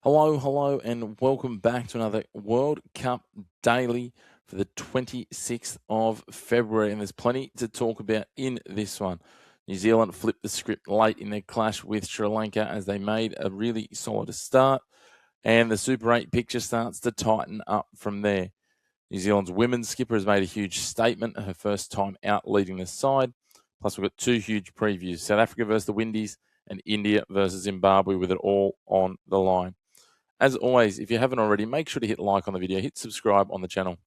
Hello, and welcome back to another World Cup Daily for the 26th of February. And there's plenty to talk about in this one. New Zealand flipped the script late in their clash with Sri Lanka as they made a really solid start, and the Super 8 picture starts to tighten up from there. New Zealand's women's skipper has made a huge statement, her first time out leading the side. Plus, we've got two huge previews: South Africa versus the Windies and India versus Zimbabwe, with it all on the line. As always, if you haven't already, make sure to hit like on the video, hit subscribe on the channel,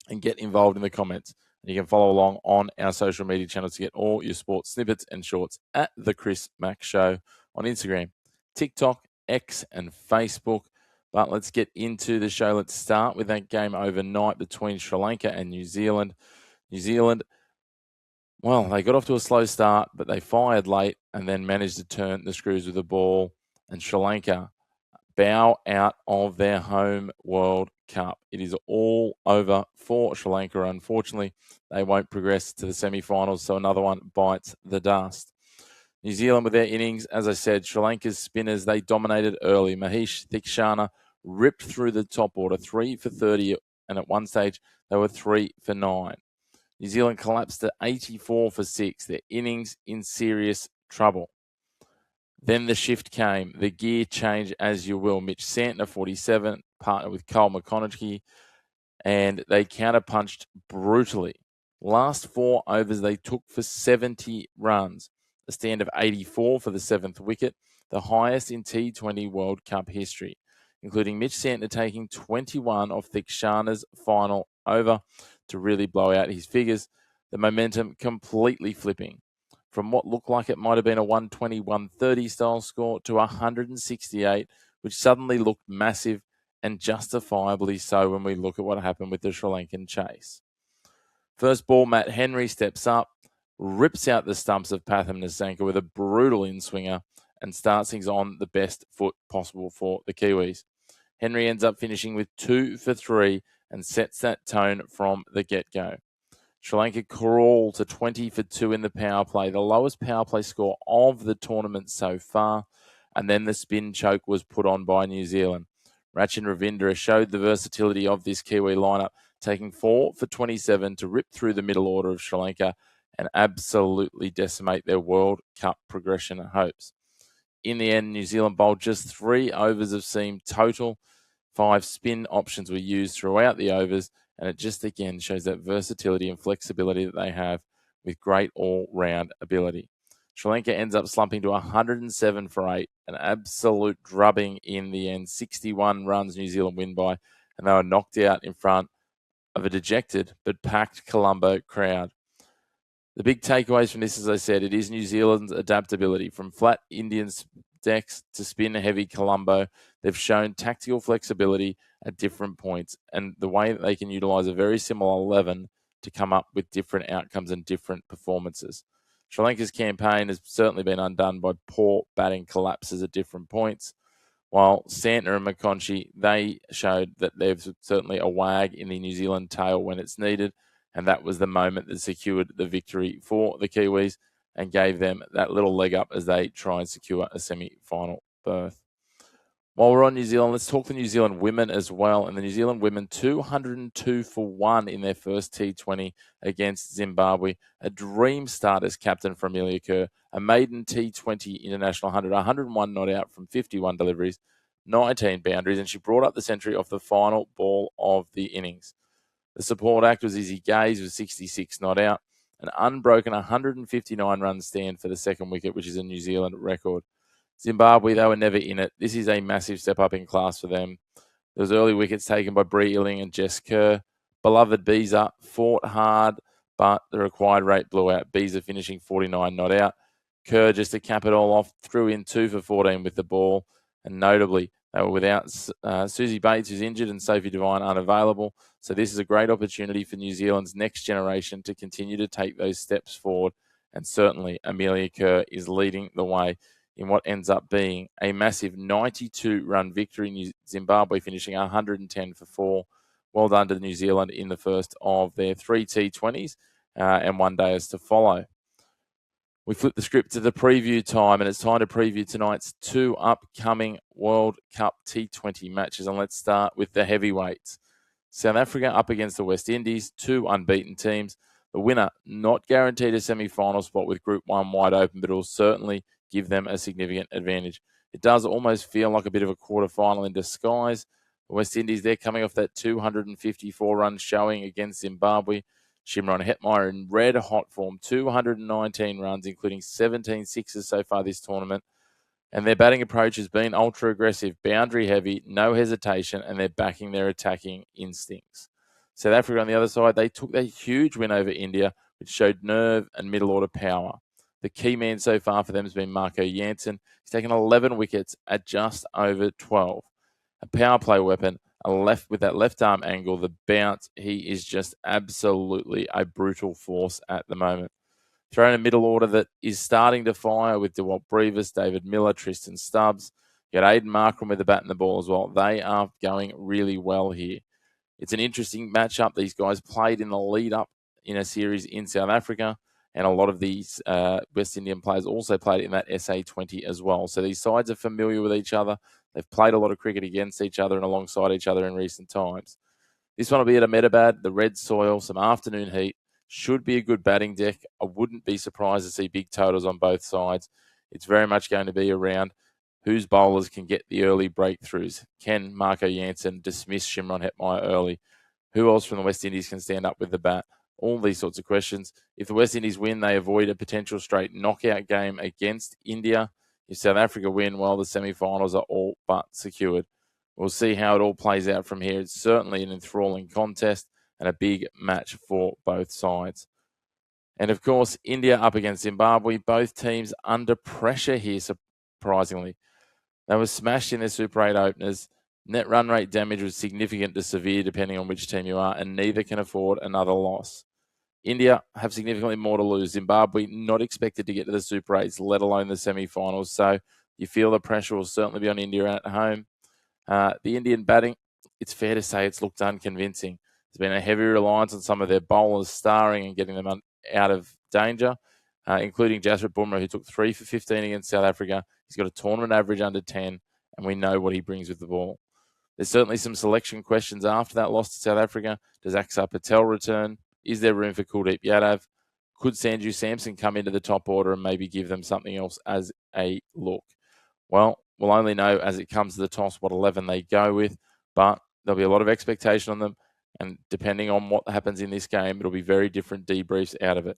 and get involved in the comments. And you can follow along on our social media channels to get all your sports snippets and shorts at The Chris Mack Show on Instagram, TikTok, X, and Facebook. But let's get into the show. Let's start with that game overnight between Sri Lanka and New Zealand. New Zealand, well, they got off to a slow start, but they fired late and then managed to turn the screws with the ball. And Sri Lanka bow out of their home World Cup. It is all over for Sri Lanka. Unfortunately, they won't progress to the semi-finals, so another one bites the dust. New Zealand with their innings, as I said, Sri Lanka's spinners, they dominated early. Mahesh Theekshana ripped through the top order, 3 for 30, and at one stage they were 3 for 9. New Zealand collapsed to 84 for 6. Their innings in serious trouble. Then the shift came, the gear change as you will. Mitch Santner, 47, partnered with Cole McConaughey, and they counterpunched brutally. Last 4 overs they took for 70 runs, a stand of 84 for the 7th wicket, the highest in T20 World Cup history, including Mitch Santner taking 21 off Theekshana's final over to really blow out his figures, the momentum completely flipping from what looked like it might have been a 120, 130 style score to 168, which suddenly looked massive and justifiably so when we look at what happened with the Sri Lankan chase. First ball, Matt Henry steps up, rips out the stumps of Pathum Nissanka with a brutal in-swinger and starts things on the best foot possible for the Kiwis. Henry ends up finishing with 2 for 3 and sets that tone from the get-go. Sri Lanka crawl to 20 for 2 in the power play, the lowest power play score of the tournament so far, and then the spin choke was put on by New Zealand. Rachin Ravindra showed the versatility of this Kiwi lineup, taking 4 for 27 to rip through the middle order of Sri Lanka and absolutely decimate their World Cup progression hopes. In the end, New Zealand bowled just 3 overs of seam total. 5 spin options were used throughout the overs, and it just again shows that versatility and flexibility that they have with great all-round ability. Sri Lanka ends up slumping to 107 for 8, an absolute drubbing in the end. 61 runs New Zealand win by, and they were knocked out in front of a dejected but packed Colombo crowd. The big takeaways from this, as I said, it is New Zealand's adaptability. From flat Indian decks to spin heavy Colombo, they've shown tactical flexibility at different points and the way that they can utilize a very similar 11 to come up with different outcomes and different performances. Sri Lanka's campaign has certainly been undone by poor batting collapses at different points, while Santner and McConaughey, they showed that there's certainly a wag in the New Zealand tail when it's needed, and that was the moment that secured the victory for the Kiwis and gave them that little leg up as they try and secure a semi-final berth. While we're on New Zealand, let's talk the New Zealand women as well. And the New Zealand women, 202 for 1 in their first T20 against Zimbabwe. A dream start as captain for Amelia Kerr. A maiden T20 international 101 not out from 51 deliveries, 19 boundaries, and she brought up the century off the final ball of the innings. The support act was Izzy Gaze with 66 not out. An unbroken 159 run stand for the second wicket, which is a New Zealand record. Zimbabwe, they were never in it. This is a massive step up in class for them. There was early wickets taken by Bree Illing and Jess Kerr. Beloved Beezer fought hard, but the required rate blew out. Beezer finishing 49 not out. Kerr, just to cap it all off, threw in 2 for 14 with the ball. And notably, they were without Susie Bates, who's injured, and Sophie Devine unavailable. So this is a great opportunity for New Zealand's next generation to continue to take those steps forward. And certainly, Amelia Kerr is leading the way in what ends up being a massive 92-run victory. Zimbabwe finishing 110 for 4. Well done to New Zealand in the first of their 3 T20s and 1 day is to follow. We flip the script to the preview time, and it's time to preview tonight's two upcoming World Cup T20 matches. And let's start with the heavyweights. South Africa up against the West Indies, two unbeaten teams. The winner not guaranteed a semi-final spot with Group 1 wide open, but it will certainly give them a significant advantage. It does almost feel like a bit of a quarterfinal in disguise. The West Indies, they're coming off that 254-run showing against Zimbabwe. Shimron Hetmeyer in red-hot form, 219 runs, including 17 sixes so far this tournament. And their batting approach has been ultra-aggressive, boundary-heavy, no hesitation, and they're backing their attacking instincts. South Africa, on the other side, they took a huge win over India, which showed nerve and middle-order power. The key man so far for them has been Marco Jansen. He's taken 11 wickets at just over 12. A power play weapon, with that left arm angle, the bounce, he is just absolutely a brutal force at the moment. Thrown a middle order that is starting to fire with DeWalt Brevis, David Miller, Tristan Stubbs. You got Aiden Markram with the bat and the ball as well. They are going really well here. It's an interesting matchup. These guys played in the lead up in a series in South Africa, and a lot of these West Indian players also played in that SA20 as well. So these sides are familiar with each other. They've played a lot of cricket against each other and alongside each other in recent times. This one will be at Ahmedabad, the red soil, some afternoon heat. Should be a good batting deck. I wouldn't be surprised to see big totals on both sides. It's very much going to be around whose bowlers can get the early breakthroughs. Can Marco Jansen dismiss Shimron Hetmeyer early? Who else from the West Indies can stand up with the bat? All these sorts of questions. If the West Indies win, they avoid a potential straight knockout game against India. If South Africa win, well, the semi-finals are all but secured. We'll see how it all plays out from here. It's certainly an enthralling contest and a big match for both sides. And of course, India up against Zimbabwe. Both teams under pressure here, surprisingly. They were smashed in their Super 8 openers. Net run rate damage was significant to severe, depending on which team you are, and neither can afford another loss. India have significantly more to lose. Zimbabwe not expected to get to the Super 8s, let alone the semi-finals. So you feel the pressure will certainly be on India at home. The Indian batting, it's fair to say it's looked unconvincing. There's been a heavy reliance on some of their bowlers starring and getting them out of danger, including Jasprit Bumrah, who took 3 for 15 against South Africa. He's got a tournament average under 10, and we know what he brings with the ball. There's certainly some selection questions after that loss to South Africa. Does Axar Patel return? Is there room for Kuldeep Yadav? Could Sanju Samson come into the top order and maybe give them something else as a look? Well, we'll only know as it comes to the toss what 11 they go with, but there'll be a lot of expectation on them, and depending on what happens in this game, it'll be very different debriefs out of it.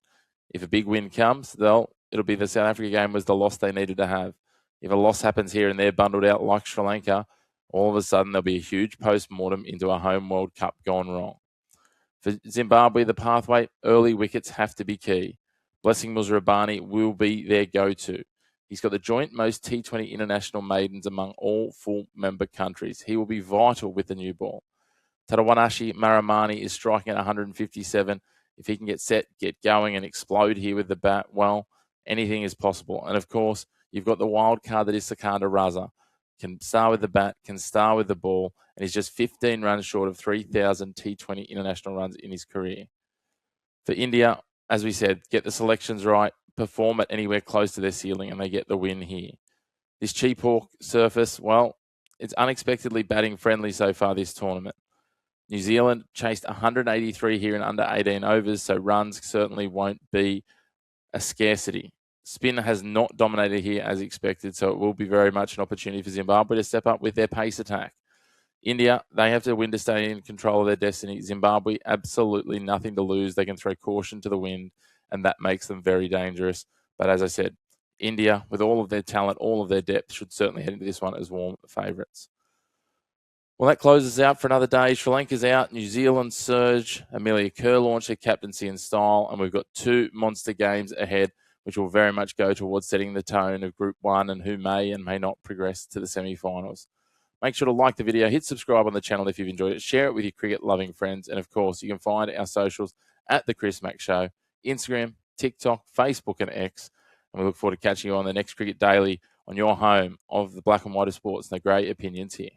If a big win comes, it'll be the South Africa game was the loss they needed to have. If a loss happens here and they're bundled out like Sri Lanka, all of a sudden there'll be a huge post-mortem into a home World Cup gone wrong. For Zimbabwe, the pathway, early wickets have to be key. Blessing Muzarabani will be their go-to. He's got the joint most T20 international maidens among all full member countries. He will be vital with the new ball. Tarawanashi Maramani is striking at 157. If he can get set, get going, and explode here with the bat, well, anything is possible. And of course, you've got the wild card that is Sikandar Raza. Can star with the bat, can star with the ball, and he's just 15 runs short of 3,000 T20 international runs in his career. For India, as we said, get the selections right, perform at anywhere close to their ceiling, and they get the win here. This Cheap Hawk surface, well, it's unexpectedly batting friendly so far this tournament. New Zealand chased 183 here in under 18 overs, so runs certainly won't be a scarcity. Spin has not dominated here as expected, so it will be very much an opportunity for Zimbabwe to step up with their pace attack. India, they have to win to stay in control of their destiny. Zimbabwe, absolutely nothing to lose. They can throw caution to the wind, and that makes them very dangerous. But as I said, India, with all of their talent, all of their depth, should certainly head into this one as warm favourites. Well, that closes out for another day. Sri Lanka's out. New Zealand surge. Amelia Kerr launched her captaincy in style, and we've got 2 monster games ahead, which will very much go towards setting the tone of Group 1 and who may and may not progress to the semi-finals. Make sure to like the video, hit subscribe on the channel if you've enjoyed it, share it with your cricket-loving friends, and of course, you can find our socials at The Chris Mack Show, Instagram, TikTok, Facebook, and X. And we look forward to catching you on the next Cricket Daily on your home of the black and white of sports and the great opinions here.